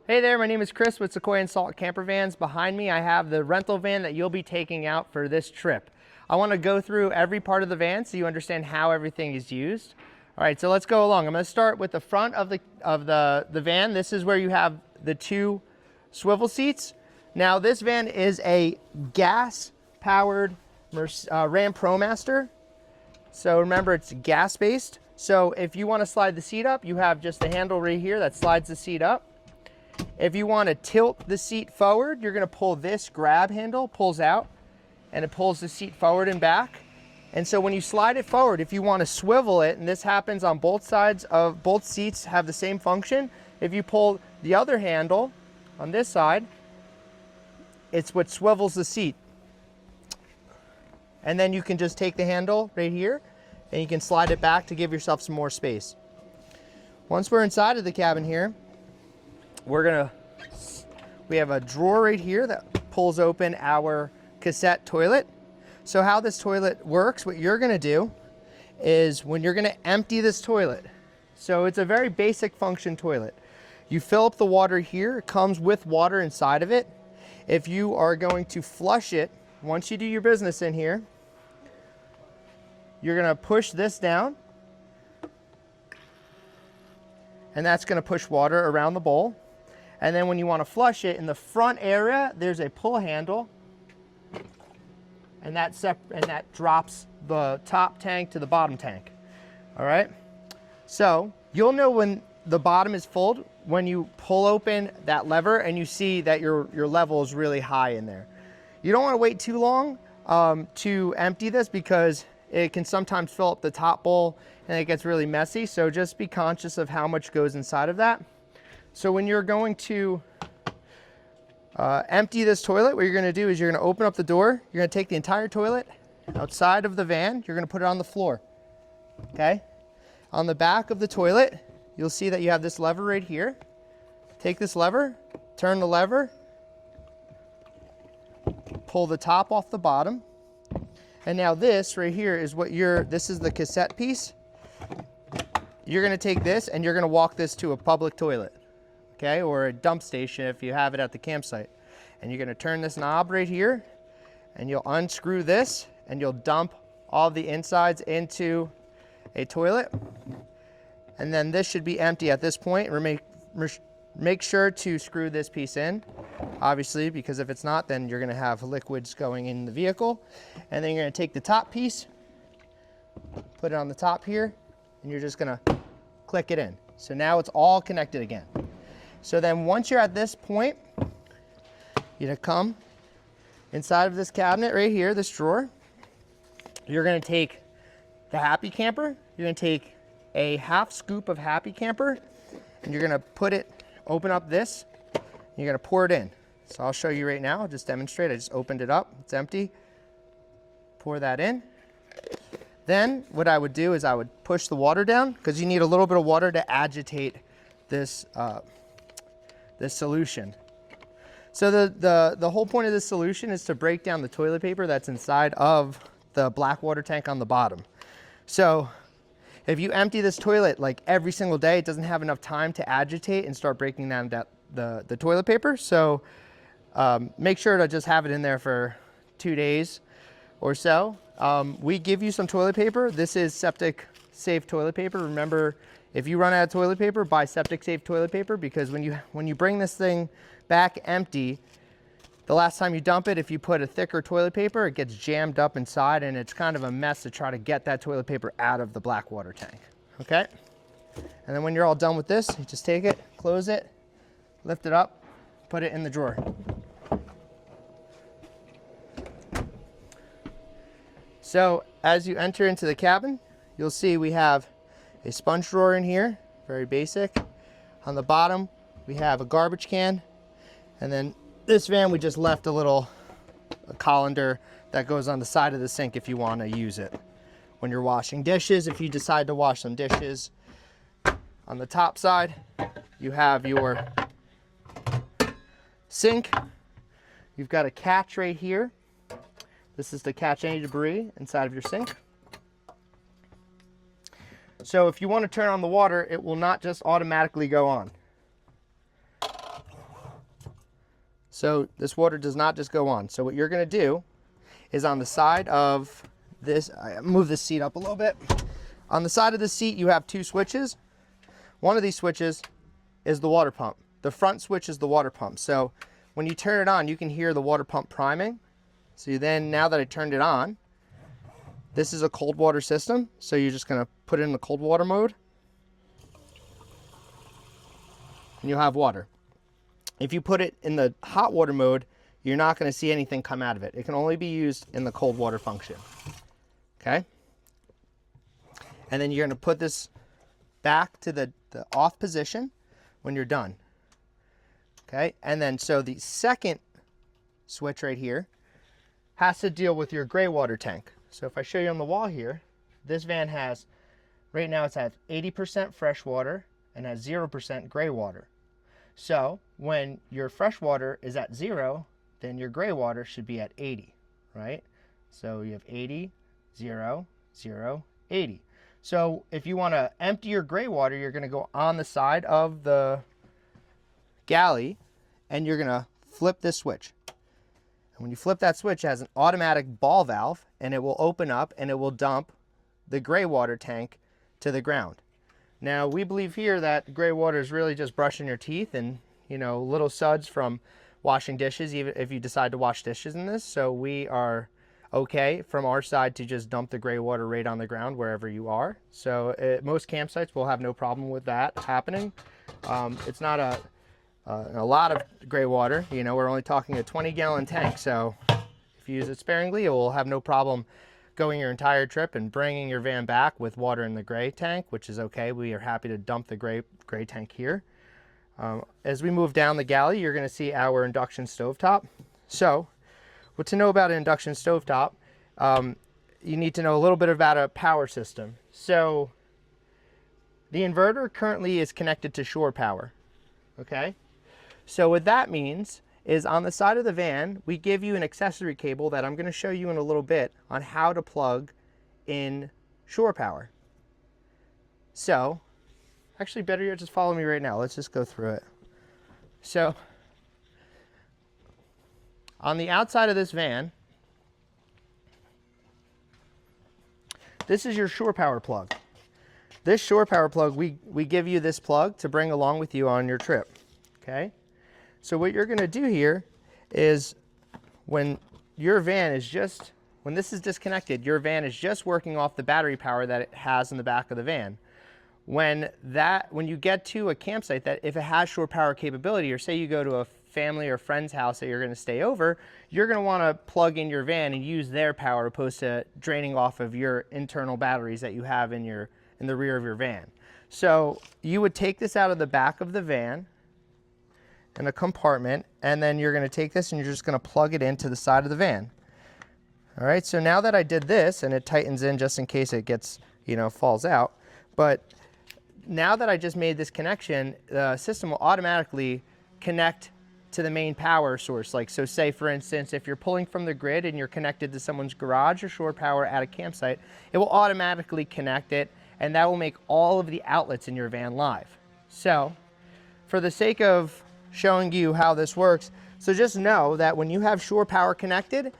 Hey there, my name is Chris with Sequoia and Salt Camper Vans. Behind me I have the rental van that you'll be taking out for this trip. I want to go through every part of the van so you understand how everything is used. All right, so let's go along. I'm going to start with the front of the van. This is where you have the two swivel seats. Now this van is a gas-powered Ram ProMaster. So remember, it's gas-based. So if you want to slide the seat up, you have just the handle right here that slides the seat up. If you want to tilt the seat forward, you're going to pull this grab handle, pulls out, and it pulls the seat forward and back. And so when you slide it forward, if you want to swivel it, and this happens on both sides of both seats have the same function, if you pull the other handle on this side, it's what swivels the seat. And then you can just take the handle right here and you can slide it back to give yourself some more space. Once we're inside of the cabin here, we have a drawer right here that pulls open our cassette toilet. So how this toilet works, what you're gonna do is when you're gonna empty this toilet, so it's a very basic function toilet. You fill up the water here, it comes with water inside of it. If you are going to flush it, once you do your business in here, you're gonna push this down, and that's gonna push water around the bowl. And then when you want to flush it, in the front area, there's a pull handle, and that drops the top tank to the bottom tank. All right. So you'll know when the bottom is full when you pull open that lever and you see that your level is really high in there. You don't want to wait too long to empty this because it can sometimes fill up the top bowl and it gets really messy. So just be conscious of how much goes inside of that. So when you're going to empty this toilet, what you're going to do is you're going to open up the door. You're going to take the entire toilet outside of the van. You're going to put it on the floor. Okay? On the back of the toilet, you'll see that you have this lever right here. Take this lever, turn the lever, pull the top off the bottom. And now this right here is this is the cassette piece. You're going to take this and you're going to walk this to a public toilet. Okay, or a dump station if you have it at the campsite. And you're going to turn this knob right here and you'll unscrew this and you'll dump all the insides into a toilet. And then this should be empty at this point. Make sure to screw this piece in, obviously, because if it's not, then you're going to have liquids going in the vehicle. And then you're going to take the top piece, put it on the top here, and you're just going to click it in. So now it's all connected again. So then once you're at this point, you're gonna come inside of this cabinet right here, this drawer. You're gonna take the Happy Camper. You're gonna take a half scoop of Happy Camper and you're gonna open up this, and you're gonna pour it in. So I'll show you right now, I'll just demonstrate. I just opened it up, it's empty. Pour that in. Then what I would do is I would push the water down because you need a little bit of water to agitate this solution. So the whole point of this solution is to break down the toilet paper that's inside of the black water tank on the bottom. So if you empty this toilet like every single day, it doesn't have enough time to agitate and start breaking down the toilet paper. So make sure to just have it in there for 2 days or so. We give you some toilet paper. This is septic safe toilet paper. Remember, if you run out of toilet paper, buy septic safe toilet paper, because when you bring this thing back empty, the last time you dump it, if you put a thicker toilet paper, it gets jammed up inside and it's kind of a mess to try to get that toilet paper out of the black water tank. Okay? And then when you're all done with this, you just take it, close it, lift it up, put it in the drawer. So as you enter into the cabin, you'll see we have a sponge drawer in here, very basic. On the bottom, we have a garbage can. And then this van, we just left a colander that goes on the side of the sink if you want to use it when you're washing dishes, if you decide to wash some dishes. On the top side, you have your sink. You've got a catch right here. This is to catch any debris inside of your sink. So if you want to turn on the water, it will not just automatically go on. So this water does not just go on. So what you're going to do is on the side of this, I move this seat up a little bit. On the side of the seat, you have two switches. One of these switches is the water pump. The front switch is the water pump. So when you turn it on, you can hear the water pump priming. So then, now that I turned it on, this is a cold water system. So you're just going to put it in the cold water mode, and you'll have water. If you put it in the hot water mode, you're not going to see anything come out of it. It can only be used in the cold water function. Okay? And then you're going to put this back to the off position when you're done. Okay? And then, so the second switch right here has to deal with your gray water tank. So if I show you on the wall here, this van has, right now it's at 80% fresh water and has 0% gray water. So when your fresh water is at 0, then your gray water should be at 80, right? So you have 80, 0, 0, 80. So if you want to empty your gray water, you're going to go on the side of the galley and you're going to flip this switch. And when you flip that switch, it has an automatic ball valve, and it will open up and it will dump the gray water tank to the ground. Now, we believe here that gray water is really just brushing your teeth and, you know, little suds from washing dishes, even if you decide to wash dishes in this. So we are okay from our side to just dump the gray water right on the ground wherever you are. So most campsites will have no problem with that happening. It's not a lot of gray water. You know, we're only talking a 20-gallon tank. So if you use it sparingly, it will have no problem going your entire trip and bringing your van back with water in the gray tank, which is okay. We are happy to dump the gray tank here. As we move down the galley, you're going to see our induction stovetop. So what to know about an induction stovetop, you need to know a little bit about a power system. So the inverter currently is connected to shore power, okay? So what that means is on the side of the van, we give you an accessory cable that I'm going to show you in a little bit on how to plug in shore power. So, actually better yet, just follow me right now. Let's just go through it. So, on the outside of this van, this is your shore power plug. This shore power plug, we give you this plug to bring along with you on your trip, okay? So what you're going to do here is when your van is just, when this is disconnected, your van is just working off the battery power that it has in the back of the van. When you get to a campsite that if it has shore power capability, or say you go to a family or friend's house that you're going to stay over, you're going to want to plug in your van and use their power opposed to draining off of your internal batteries that you have in the rear of your van. So you would take this out of the back of the van in a compartment, and then you're going to take this and you're just going to plug it into the side of the van. All right, so now that I did this, and it tightens in just in case it gets, you know, falls out, but now that I just made this connection, the system will automatically connect to the main power source. Like, so say for instance, if you're pulling from the grid and you're connected to someone's garage or shore power at a campsite, it will automatically connect it, and that will make all of the outlets in your van live. So for the sake of showing you how this works, so just know that when you have shore power connected,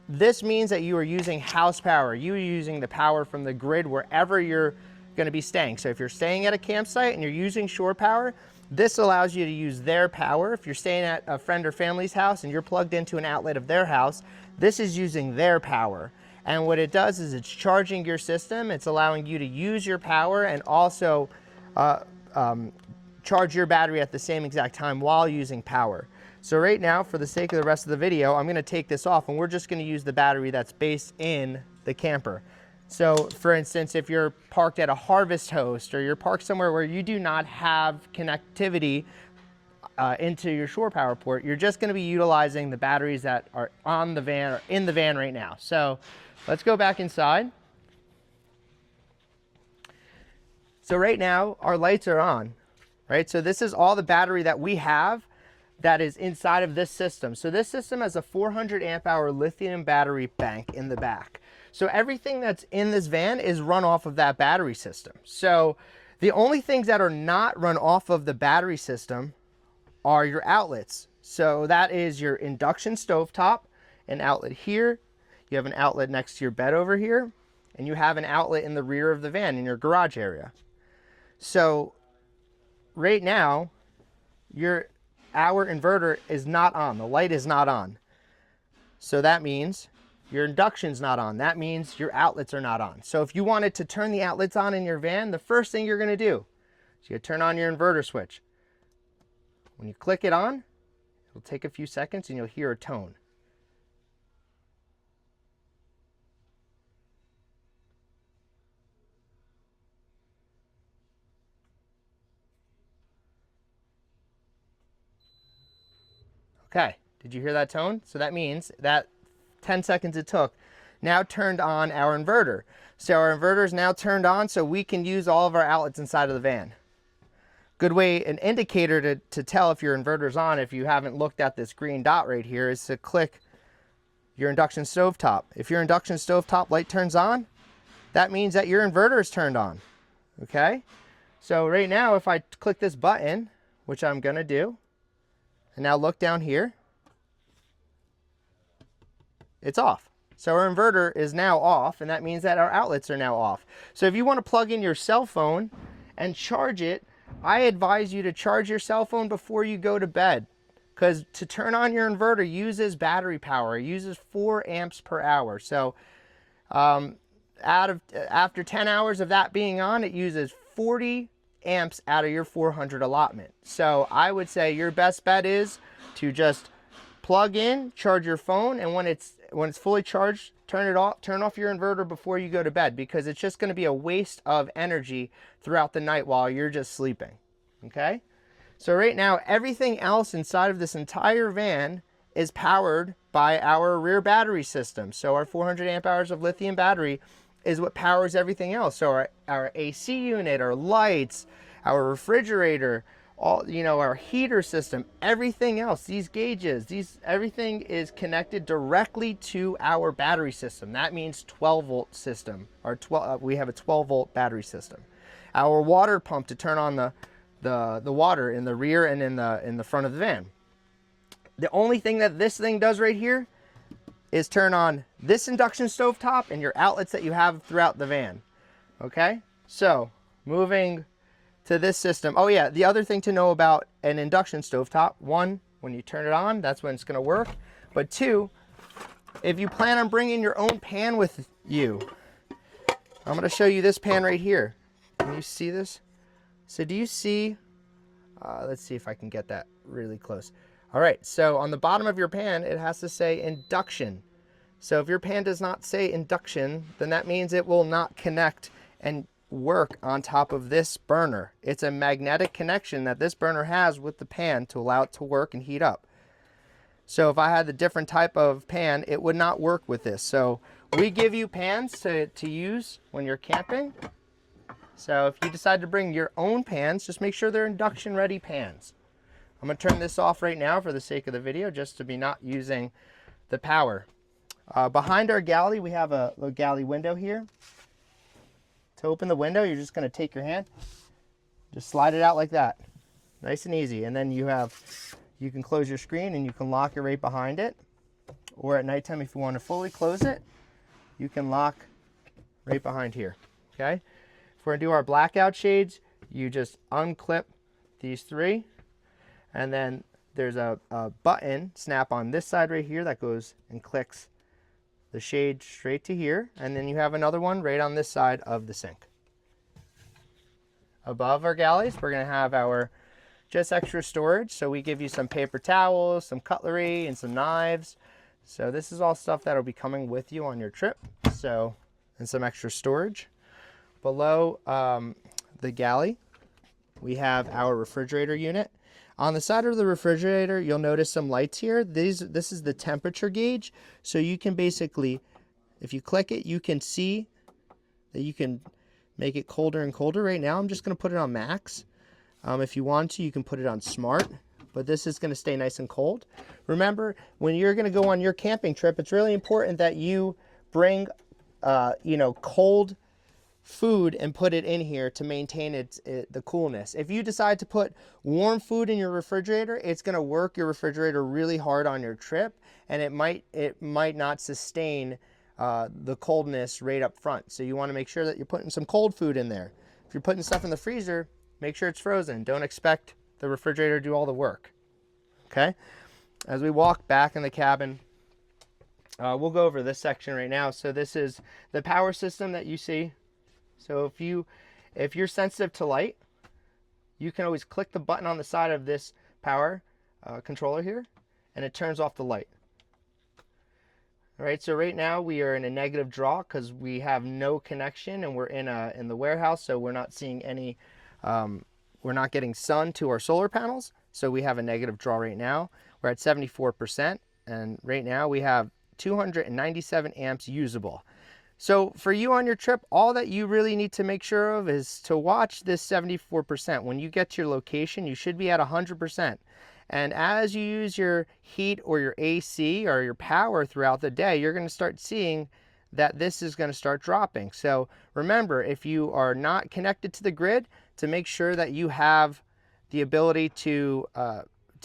this means that you are using house power. You are using the power from the grid wherever you're going to be staying. So if you're staying at a campsite and you're using shore power, this allows you to use their power. If you're staying at a friend or family's house and you're plugged into an outlet of their house, this is using their power. And what it does is it's charging your system. It's allowing you to use your power and also charge your battery at the same exact time while using power. So right now, for the sake of the rest of the video, I'm going to take this off and we're just going to use the battery that's based in the camper. So for instance, if you're parked at a harvest host, or you're parked somewhere where you do not have connectivity into your shore power port, you're just going to be utilizing the batteries that are on the van or in the van right now. So let's go back inside. So right now our lights are on, right? So this is all the battery that we have that is inside of this system. So this system has a 400 amp hour lithium battery bank in the back. So everything that's in this van is run off of that battery system. So the only things that are not run off of the battery system are your outlets. So that is your induction stovetop, an outlet here. You have an outlet next to your bed over here, and you have an outlet in the rear of the van in your garage area. So right now, our inverter is not on. The light is not on. So that means your induction's not on. That means your outlets are not on. So if you wanted to turn the outlets on in your van, the first thing you're going to do is you turn on your inverter switch. When you click it on, it'll take a few seconds and you'll hear a tone. Okay, did you hear that tone? So that means that 10 seconds it took now turned on our inverter. So our inverter is now turned on so we can use all of our outlets inside of the van. Good way, an indicator to tell if your inverter's on, if you haven't looked at this green dot right here, is to click your induction stovetop. If your induction stovetop light turns on, that means that your inverter is turned on. Okay? So right now, if I click this button, which I'm gonna do, and now look down here, it's off. So our inverter is now off, and that means that our outlets are now off. So if you want to plug in your cell phone and charge it, I advise you to charge your cell phone before you go to bed, because to turn on your inverter uses battery power. It uses 4 amps per hour. So after 10 hours of that being on, it uses 40 amps out of your 400 allotment. So I would say your best bet is to just plug in, charge your phone, and when it's fully charged, turn off your inverter before you go to bed, because it's just going to be a waste of energy throughout the night while you're just sleeping. Okay? So right now, everything else inside of this entire van is powered by our rear battery system. So our 400 amp hours of lithium battery is what powers everything else. So our AC unit, our lights, our refrigerator, our heater system, everything else, these gauges, everything is connected directly to our battery system. That means 12-volt system, or we have a 12-volt battery system. Our water pump to turn on the water in the rear and in the front of the van. The only thing that this thing does right here is turn on this induction stovetop and your outlets that you have throughout the van. Okay, so moving to this system. Oh yeah, the other thing to know about an induction stovetop, 1, when you turn it on, that's when it's going to work. But 2, if you plan on bringing your own pan with you, I'm going to show you this pan right here. Can you see this? So do you see, let's see if I can get that really close. All right, so on the bottom of your pan, it has to say induction. So if your pan does not say induction, then that means it will not connect and work on top of this burner. It's a magnetic connection that this burner has with the pan to allow it to work and heat up. So if I had a different type of pan, it would not work with this. So we give you pans to use when you're camping. So if you decide to bring your own pans, just make sure they're induction ready pans. I'm going to turn this off right now for the sake of the video, just to be not using the power. Behind our galley, we have a little galley window here. To open the window, you're just going to take your hand, just slide it out like that. Nice and easy. And then you can close your screen and you can lock it right behind it. Or at nighttime, if you want to fully close it, you can lock right behind here. Okay? If we're going to do our blackout shades, you just unclip these 3. And then there's a button snap on this side right here that goes and clicks the shade straight to here. And then you have another one right on this side of the sink. Above our galleys, we're going to have our just extra storage. So we give you some paper towels, some cutlery, and some knives. So this is all stuff that will be coming with you on your trip. So, and some extra storage. Below the galley, we have our refrigerator unit. On the side of the refrigerator, you'll notice some lights here. This is the temperature gauge. So you can basically, if you click it, you can see that you can make it colder and colder. Right now, I'm just going to put it on max. If you want to, you can put it on smart. But this is going to stay nice and cold. Remember, when you're going to go on your camping trip, it's really important that you bring, cold food and put it in here to maintain the coolness. If you decide to put warm food in your refrigerator, it's going to work your refrigerator really hard on your trip, and it might not sustain the coldness right up front. So you want to make sure that you're putting some cold food in there. If you're putting stuff in the freezer, make sure it's frozen. Don't expect the refrigerator to do all the work. Okay? As we walk back in the cabin, we'll go over this section right now. So this is the power system that you see. So if you're sensitive to light, you can always click the button on the side of this power controller here, and it turns off the light. All right, so right now we are in a negative draw because we have no connection, and we're in the warehouse, so we're not seeing any, we're not getting sun to our solar panels. So we have a negative draw right now. We're at 74%, and right now we have 297 amps usable. So for you on your trip, all that you really need to make sure of is to watch this 74%. When you get to your location, you should be at 100%. And as you use your heat or your AC or your power throughout the day, you're going to start seeing that this is going to start dropping. So remember, if you are not connected to the grid, to make sure that you have the ability to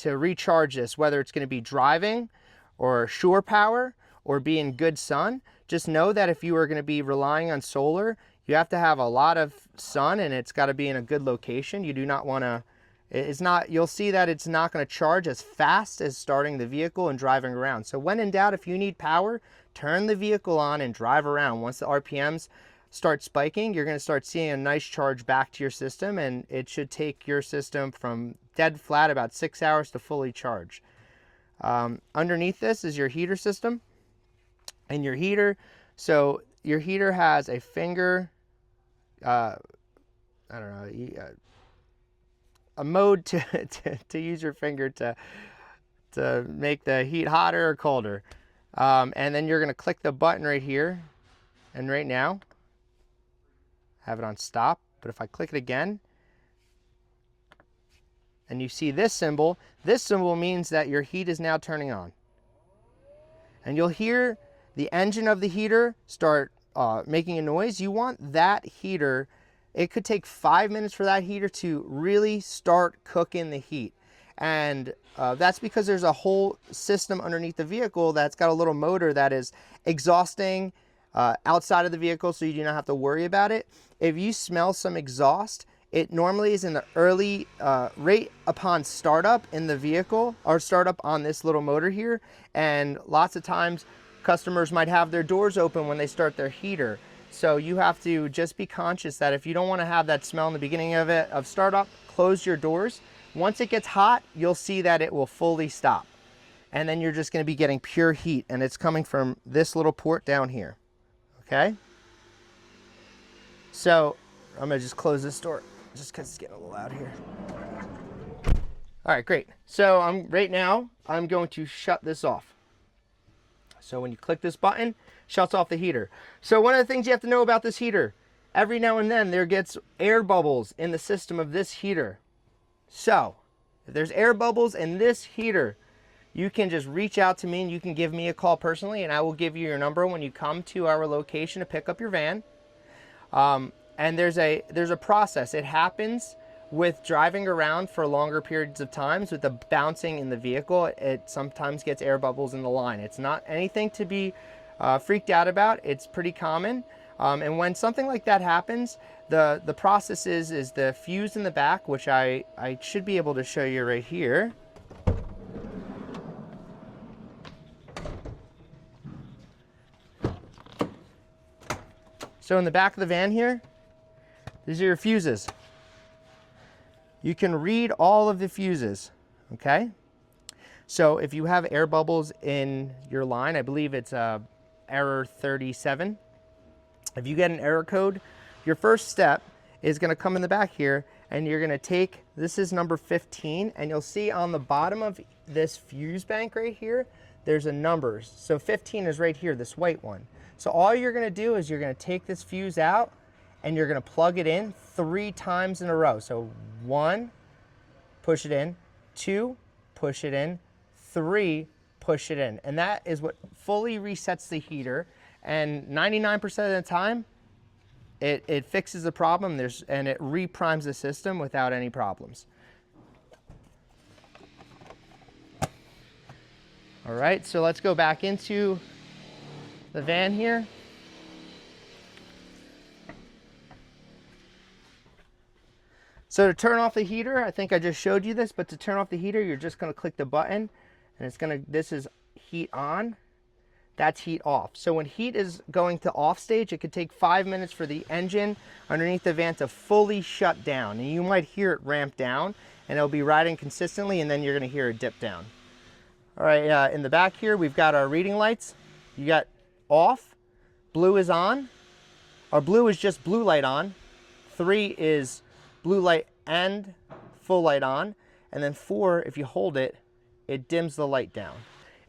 recharge this, whether it's going to be driving or shore power or be in good sun. Just know that if you are going to be relying on solar, you have to have a lot of sun, and it's got to be in a good location. You do not want to, you'll see that it's not going to charge as fast as starting the vehicle and driving around. So when in doubt, if you need power, turn the vehicle on and drive around. Once the RPMs start spiking, you're going to start seeing a nice charge back to your system, and it should take your system from dead flat about 6 hours to fully charge. Underneath this is your heater system. And your heater, so your heater has a finger, I don't know, a mode to use your finger to make the heat hotter or colder. And then you're going to click the button right here. And right now, I have it on stop. But if I click it again, and you see this symbol means that your heat is now turning on. And you'll hear the engine of the heater start making a noise. You want that heater, it could take 5 minutes for that heater to really start cooking the heat. And that's because there's a whole system underneath the vehicle that's got a little motor that is exhausting outside of the vehicle, so you do not have to worry about it. If you smell some exhaust, it normally is in the early, right upon startup in the vehicle, or startup on this little motor here. And lots of times, customers might have their doors open when they start their heater. So you have to just be conscious that if you don't want to have that smell in the beginning of startup, close your doors. Once it gets hot, you'll see that it will fully stop. And then you're just going to be getting pure heat, and it's coming from this little port down here. Okay? So I'm going to just close this door just because it's getting a little loud here. All right, great. So right now, I'm going to shut this off. So when you click this button, shuts off the heater. So one of the things you have to know about this heater, every now and then there gets air bubbles in the system of this heater. So if there's air bubbles in this heater, you can just reach out to me and you can give me a call personally, and I will give you your number when you come to our location to pick up your van. And there's a process. It happens with driving around for longer periods of times with the bouncing in the vehicle. It sometimes gets air bubbles in the line. It's not anything to be freaked out about. It's pretty common. And when something like that happens, the process is the fuse in the back, which I should be able to show you right here. So in the back of the van here, these are your fuses. You can read all of the fuses, okay? So if you have air bubbles in your line, I believe it's error 37. If you get an error code, your first step is going to come in the back here, and you're going to take, this is number 15, and you'll see on the bottom of this fuse bank right here, there's a numbers. So 15 is right here, this white one. So all you're going to do is you're going to take this fuse out, and you're going to plug it in 3 times in a row. So 1, push it in, 2, push it in, 3, push it in. And that is what fully resets the heater. And 99% of the time, it fixes the problem, and it reprimes the system without any problems. All right, so let's go back into the van here. So to turn off the heater, I think I just showed you this, but to turn off the heater, you're just going to click the button, and this is heat on, that's heat off. So when heat is going to off stage, it could take 5 minutes for the engine underneath the van to fully shut down, and you might hear it ramp down, and it'll be riding consistently, and then you're going to hear it dip down. All right, in the back here, we've got our reading lights. You got off, blue is on, or blue is just blue light on, 3 is blue light and full light on, and then 4, if you hold it, it dims the light down.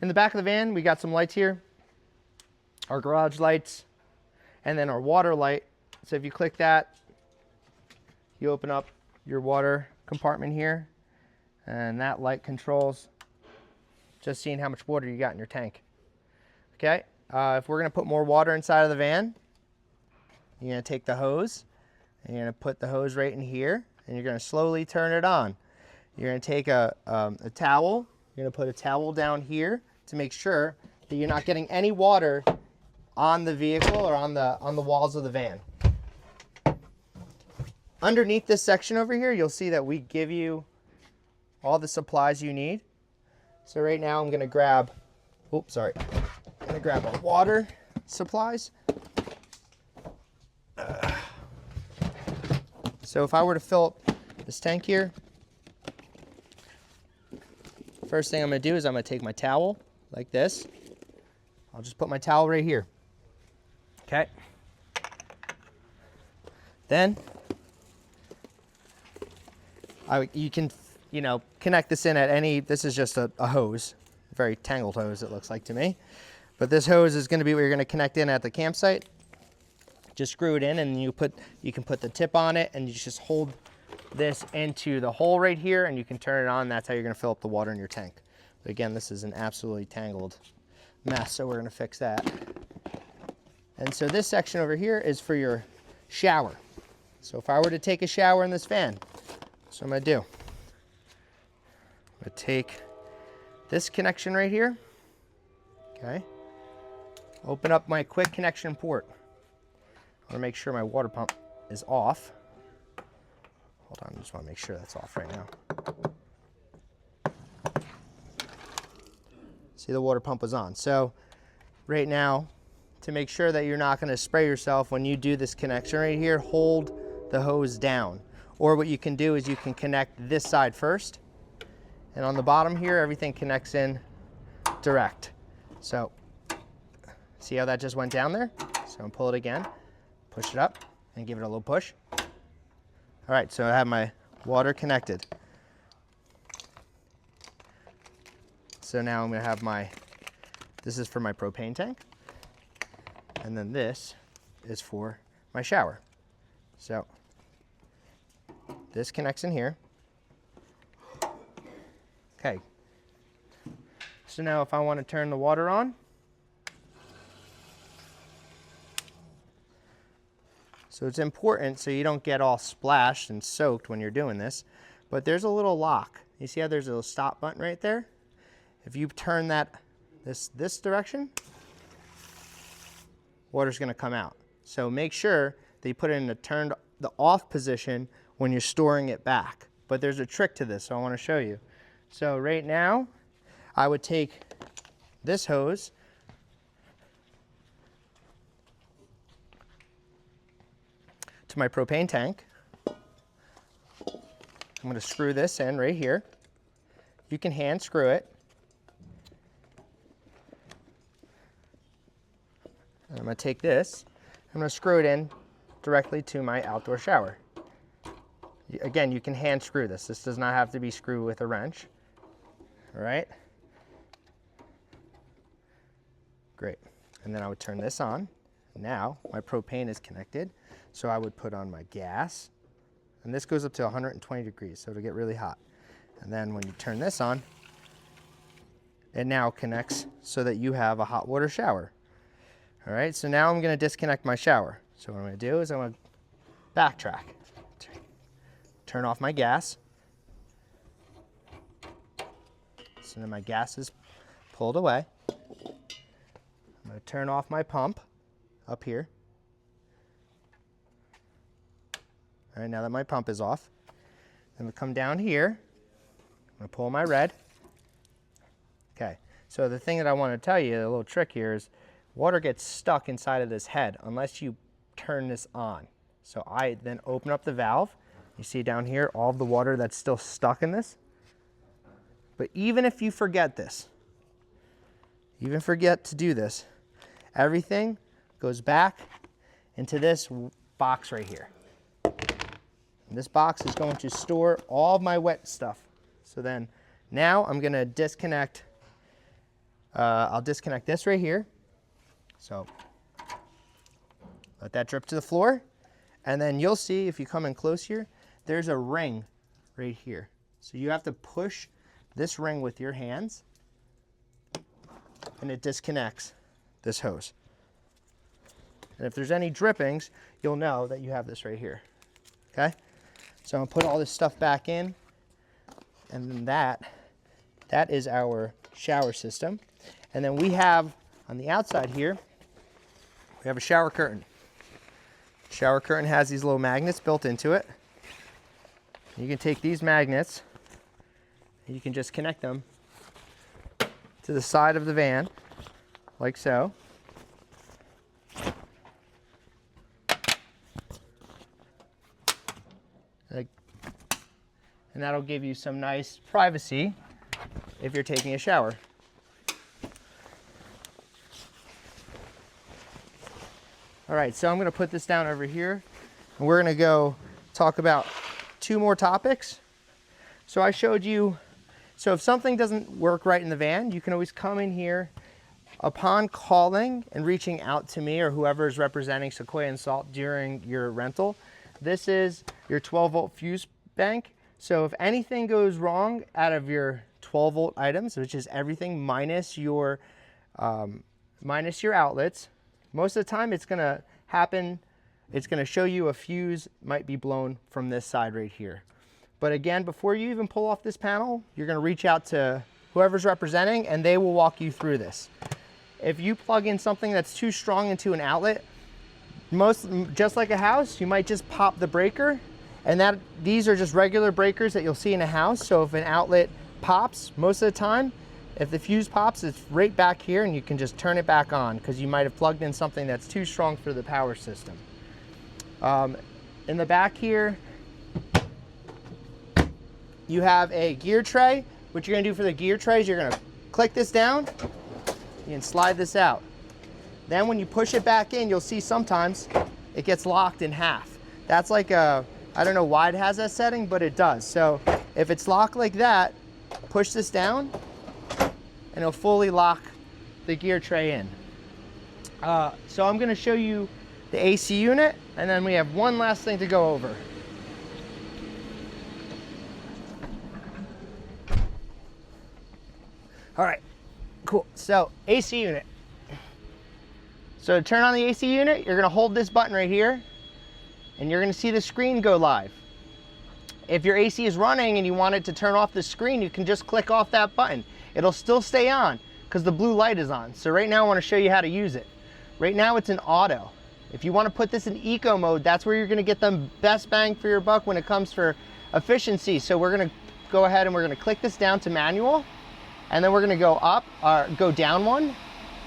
In the back of the van, we got some lights here, our garage lights, and then our water light. So if you click that, you open up your water compartment here, and that light controls just seeing how much water you got in your tank. Okay, if we're gonna put more water inside of the van, you're gonna take the hose, and you're gonna put the hose right in here, and you're gonna slowly turn it on. You're gonna take a towel, you're gonna put a towel down here to make sure that you're not getting any water on the vehicle or on the walls of the van. Underneath this section over here, you'll see that we give you all the supplies you need. So right now I'm gonna grab, I'm gonna grab our water supplies. So if I were to fill up this tank here, first thing I'm gonna do is I'm gonna take my towel like this. I'll just put my towel right here. Okay. Then you can connect this in at any, this is just a hose, a very tangled hose it looks like to me. But this hose is gonna be what you're gonna connect in at the campsite. Just screw it in, and you can put the tip on it, and you just hold this into the hole right here, and you can turn it on. That's how you're gonna fill up the water in your tank. But again, this is an absolutely tangled mess, so we're gonna fix that. And so this section over here is for your shower. So if I were to take a shower in this van, that's what I'm gonna do. I'm gonna take this connection right here, okay? Open up my quick connection port. I wanna make sure my water pump is off. Hold on, I just wanna make sure that's off right now. See, the water pump was on. So right now, to make sure that you're not gonna spray yourself when you do this connection right here, hold the hose down. Or what you can do is you can connect this side first, and on the bottom here, everything connects in direct. So see how that just went down there? So I'm pull it again, push it up, and give it a little push. All right, so I have my water connected. So now I'm gonna have this is for my propane tank, and then this is for my shower. So this connects in here. Okay. So now if I want to turn the water on, so it's important so you don't get all splashed and soaked when you're doing this, but there's a little lock. You see how there's a little stop button right there? If you turn that this direction, water's gonna come out. So make sure that you put it in the off position when you're storing it back. But there's a trick to this, so I wanna show you. So right now, I would take this hose, to my propane tank. I'm gonna screw this in right here. You can hand screw it. And I'm gonna take this, I'm gonna screw it in directly to my outdoor shower. Again, you can hand screw this. This does not have to be screwed with a wrench. All right. Great. And then I would turn this on. Now my propane is connected. So I would put on my gas, and this goes up to 120 degrees, so it'll get really hot. And then when you turn this on, it now connects so that you have a hot water shower. All right, so now I'm gonna disconnect my shower. So what I'm going to do is I'm going to backtrack. Turn off my gas. So then my gas is pulled away. I'm going to turn off my pump up here. All right, now that my pump is off, I'm going to come down here. I'm going to pull my red. Okay, so the thing that I want to tell you, a little trick here, is water gets stuck inside of this head unless you turn this on. So I then open up the valve. You see down here all of the water that's still stuck in this. But even if you forget this, even forget to do this, everything goes back into this box right here. And this box is going to store all of my wet stuff. So then now I'm going to disconnect. I'll disconnect this right here. So let that drip to the floor. And then you'll see if you come in close here, there's a ring right here. So you have to push this ring with your hands and it disconnects this hose. And if there's any drippings, you'll know that you have this right here. Okay? So I'm gonna put all this stuff back in, and then that is our shower system. And then we have on the outside here, we have a shower curtain. Shower curtain has these little magnets built into it. You can take these magnets and you can just connect them to the side of the van, like so. And that'll give you some nice privacy if you're taking a shower. All right, so I'm going to put this down over here, and we're going to go talk about two more topics. So I showed you, so if something doesn't work right in the van, you can always come in here upon calling and reaching out to me or whoever is representing Sequoia and Salt during your rental. This is your 12-volt fuse bank. So if anything goes wrong out of your 12-volt items, which is everything minus your outlets, most of the time it's going to happen, it's going to show you a fuse might be blown from this side right here. But again, before you even pull off this panel, you're going to reach out to whoever's representing and they will walk you through this. If you plug in something that's too strong into an outlet, just like a house, you might just pop the breaker. And these are just regular breakers that you'll see in a house. So if an outlet pops, most of the time, if the fuse pops, it's right back here and you can just turn it back on because you might have plugged in something that's too strong for the power system. In the back here, you have a gear tray. What you're gonna do for the gear tray is you're gonna click this down, you can slide this out. Then when you push it back in, you'll see sometimes it gets locked in half. That's like I don't know why it has that setting, but it does. So if it's locked like that, push this down and it'll fully lock the gear tray in. So I'm gonna show you the AC unit and then we have one last thing to go over. All right, cool. So AC unit. So to turn on the AC unit, you're gonna hold this button right here and you're gonna see the screen go live. If your AC is running and you want it to turn off the screen, you can just click off that button. It'll still stay on because the blue light is on. So right now I wanna show you how to use it. Right now it's in auto. If you wanna put this in eco mode, that's where you're gonna get the best bang for your buck when it comes for efficiency. So we're gonna go ahead and we're gonna click this down to manual and then we're gonna go up, or go down one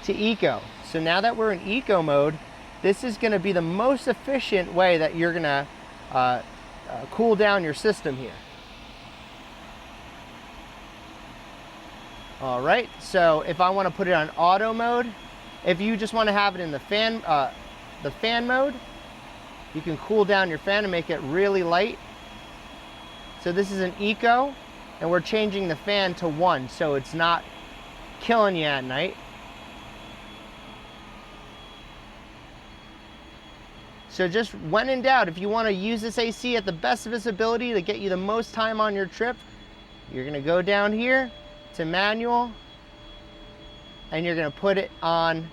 to eco. So now that we're in eco mode, this is gonna be the most efficient way that you're gonna cool down your system here. All right, so if I wanna put it on auto mode, if you just wanna have it in the fan mode, you can cool down your fan and make it really light. So this is an eco, and we're changing the fan to 1, so it's not killing you at night. So just when in doubt, if you want to use this AC at the best of its ability to get you the most time on your trip, you're going to go down here to manual and you're going to put it on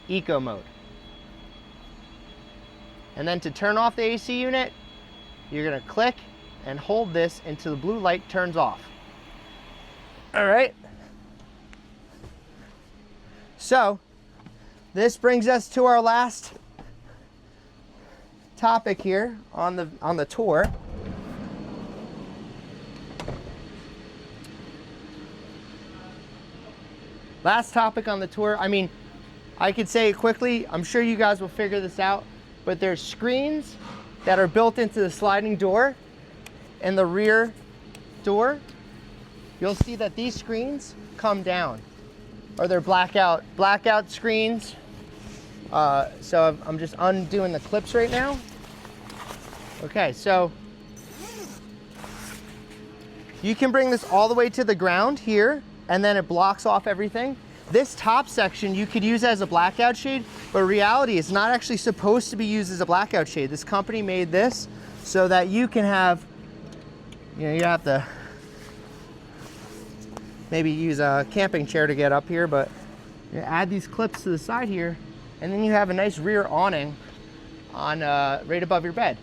eco mode. And then to turn off the AC unit, you're gonna click and hold this until the blue light turns off. All right. So this brings us to our last topic here on the tour. Last topic on the tour. I mean, I could say it quickly. I'm sure you guys will figure this out, but there's screens that are built into the sliding door and the rear door. You'll see that these screens come down, or they're blackout screens. So I'm just undoing the clips right now. Okay, so you can bring this all the way to the ground here, and then it blocks off everything. This top section you could use as a blackout shade, but in reality it's not actually supposed to be used as a blackout shade. This company made this so that you can have, you know, you have to maybe use a camping chair to get up here, but you add these clips to the side here, and then you have a nice rear awning on right above your bed.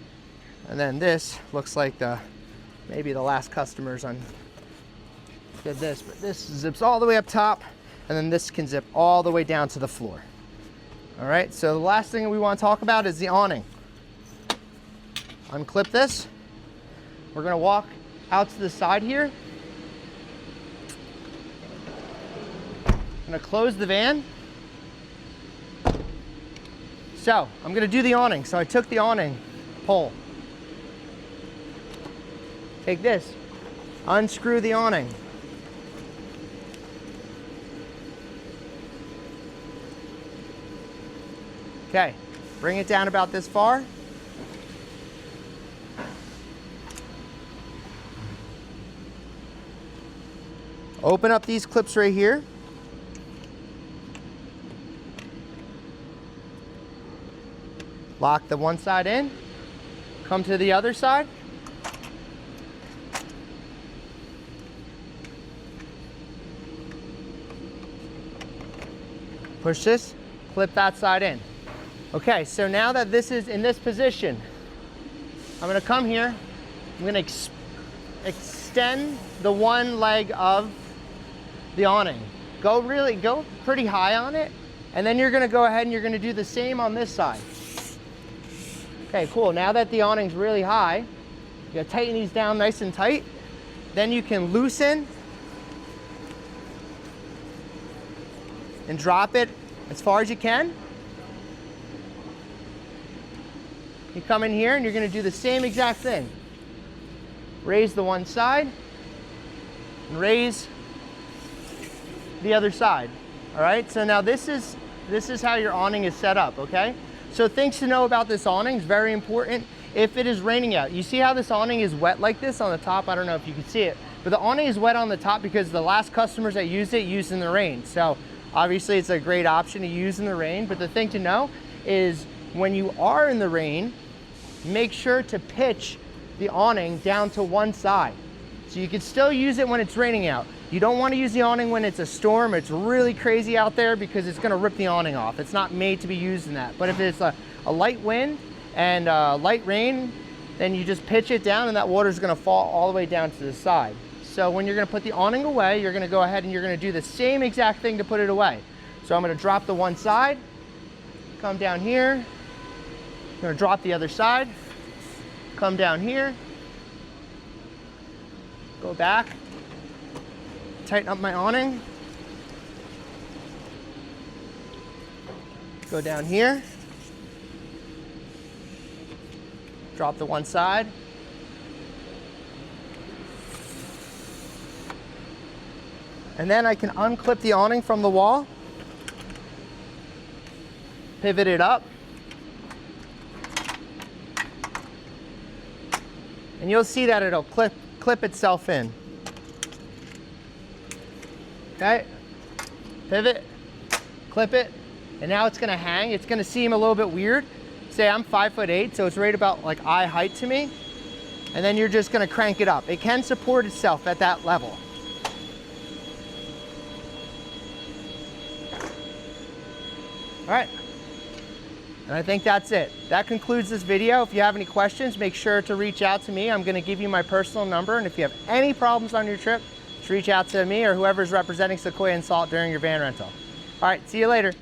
And then this looks like maybe the last customers did this, but this zips all the way up top, and then this can zip all the way down to the floor. All right, so the last thing we want to talk about is the awning. Unclip this. We're gonna walk out to the side here. I'm gonna close the van. So I'm gonna do the awning. So I took the awning pole. Take this, unscrew the awning. Okay, bring it down about this far. Open up these clips right here. Lock the one side in. Come to the other side. Push this, clip that side in. Okay, so now that this is in this position, I'm gonna come here, I'm gonna extend the one leg of the awning. Go pretty high on it, and then you're gonna go ahead and you're gonna do the same on this side. Okay, cool. Now that the awning's really high, you gotta tighten these down nice and tight. Then you can loosen and drop it as far as you can. You come in here and you're gonna do the same exact thing. Raise the one side and raise the other side. All right, so now this is how your awning is set up, okay? So things to know about this awning is very important. If it is raining out, you see how this awning is wet like this on the top? I don't know if you can see it, but the awning is wet on the top because the last customers that used it used in the rain. So obviously it's a great option to use in the rain, but the thing to know is when you are in the rain, make sure to pitch the awning down to one side. So you can still use it when it's raining out. You don't want to use the awning when it's a storm. It's really crazy out there because it's going to rip the awning off. It's not made to be used in that. But if it's a light wind and light rain, then you just pitch it down and that water is going to fall all the way down to the side. So when you're going to put the awning away, you're going to go ahead and you're going to do the same exact thing to put it away. So I'm going to drop the one side, come down here. I'm going to drop the other side, come down here, go back, tighten up my awning, go down here, drop the one side, and then I can unclip the awning from the wall, pivot it up, and you'll see that it'll clip itself in. Okay, pivot, clip it, and now it's gonna hang. It's gonna seem a little bit weird. Say I'm 5'8", so it's right about like eye height to me. And then you're just gonna crank it up. It can support itself at that level. All right, And I think that's it. That concludes this video. If you have any questions, make sure to reach out to me. I'm going to give you my personal number, and if you have any problems on your trip, just reach out to me or whoever's representing Sequoia and Salt during your van rental. All right, see you later.